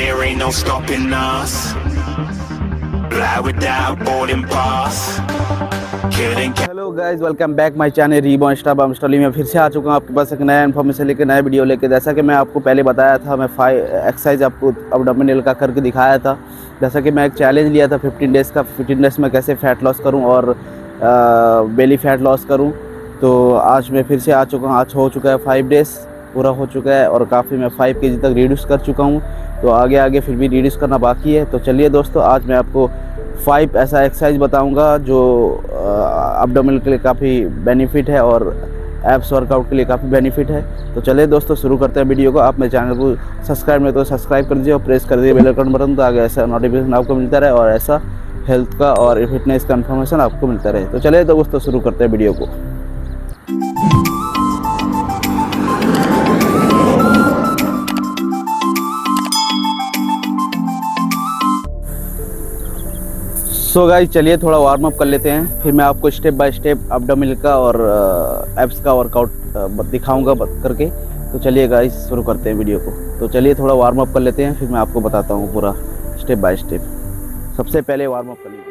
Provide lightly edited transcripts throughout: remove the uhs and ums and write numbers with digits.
there ain't no stopping us. Fly without boarding pass. Hello guys, welcome back my channel reborn star story में फिर से आ चुका हूँ आपके पास एक नया इन्फॉर्मेशन लेकर, नया वीडियो लेकर। जैसा कि मैं आपको पहले बताया था, मैं 5 एक्सरसाइज आपको अब्डोमिनल का करके दिखाया था। जैसा कि मैं एक चैलेंज लिया था 15 डेज़ का, 15 डेज़ में कैसे फ़ैट लॉस करूँ और बेली फ़ैट लॉस करूँ। तो आज मैं फिर से आ चुका हूँ। आज हो चुका है 5 डेज़ पूरा हो चुका है और काफ़ी मैं 5 kg तक रिड्यूस कर चुका हूँ। तो आगे फिर भी रिड्यूस करना बाकी है। तो चलिए दोस्तों, आज मैं आपको 5 ऐसा एक्सरसाइज बताऊंगा जो अब्डोमिनल के लिए काफ़ी बेनिफिट है और एब्स वर्कआउट के लिए काफ़ी बेनिफिट है। तो चलिए दोस्तों, शुरू करते हैं वीडियो को। आप मेरे चैनल को सब्सक्राइब नहीं तो सब्सक्राइब कर दीजिए और प्रेस कर दीजिए बेल आइकन बटन, तो आगे ऐसा नोटिफिकेशन आपको मिलता रहे और ऐसा हेल्थ का और फिटनेस का इन्फॉर्मेशन आपको मिलता रहे। तो चलिए दोस्तों, शुरू करते हैं वीडियो को। सो गाइस, चलिए थोड़ा वार्म अप कर लेते हैं, फिर मैं आपको स्टेप बाय स्टेप अब्डोमिनल का और एब्स का वर्कआउट दिखाऊंगा करके। तो चलिए गाइस, शुरू करते हैं वीडियो को। तो चलिए थोड़ा वार्म अप कर लेते हैं, फिर मैं आपको बताता हूँ पूरा स्टेप बाय स्टेप। सबसे पहले वार्म अप कर लीजिए।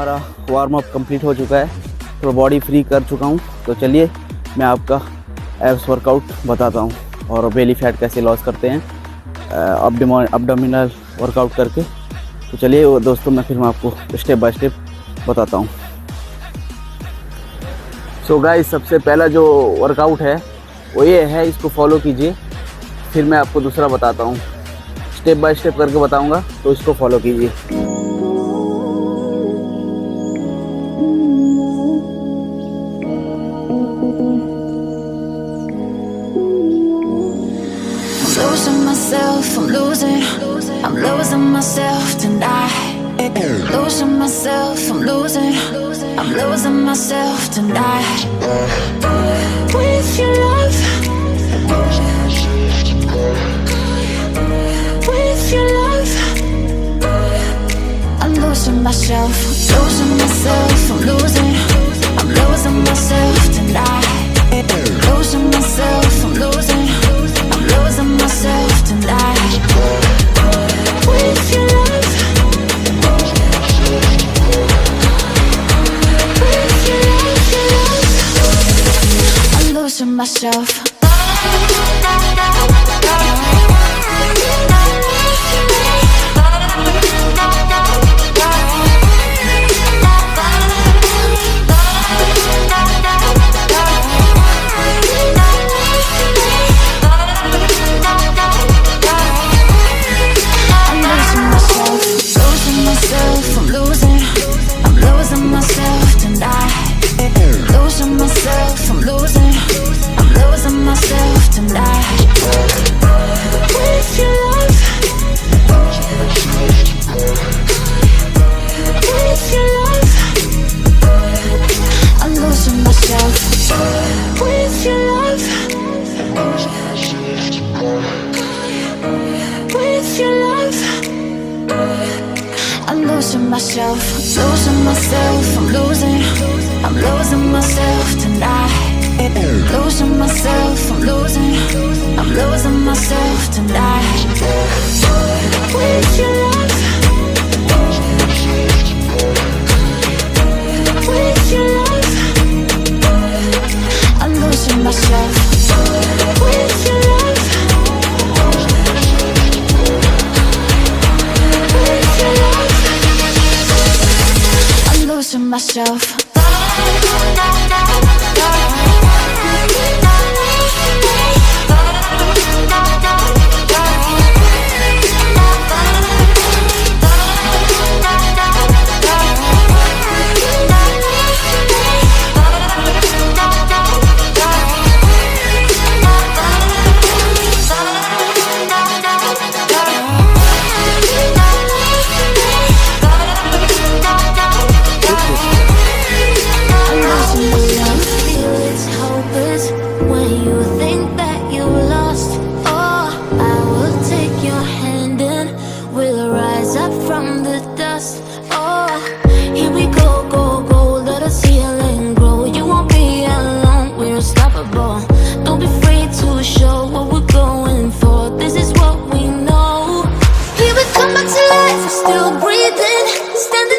हमारा वार्म अप कंप्लीट हो चुका है, तो बॉडी फ्री कर चुका हूँ। तो चलिए मैं आपका एब्स वर्कआउट बताता हूँ और बेली फैट कैसे लॉस करते हैं अब्डोमिनल वर्कआउट करके। तो चलिए वो दोस्तों मैं आपको स्टेप बाय स्टेप बताता हूँ। सो गाइस, सबसे पहला जो वर्कआउट है वो ये है, इसको फॉलो कीजिए। फिर मैं आपको दूसरा बताता हूँ, स्टेप बाय स्टेप करके बताऊँगा, तो इसको फॉलो कीजिए। I'm losing myself tonight. Losing myself, I'm losing myself tonight. With your love, with your love, I'm losing myself, I'm losing myself tonight. Losing myself, I'm losing myself tonight. With your love, with your love, I'm losing myself. I'm losing myself tonight. Losing myself, I'm losing myself tonight. With your love, with your love, I'm losing myself. With your love, with your love, I'm losing myself.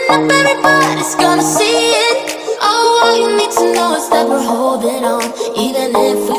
Everybody's gonna see it. Oh, all you need to know is that we're holding on, even if we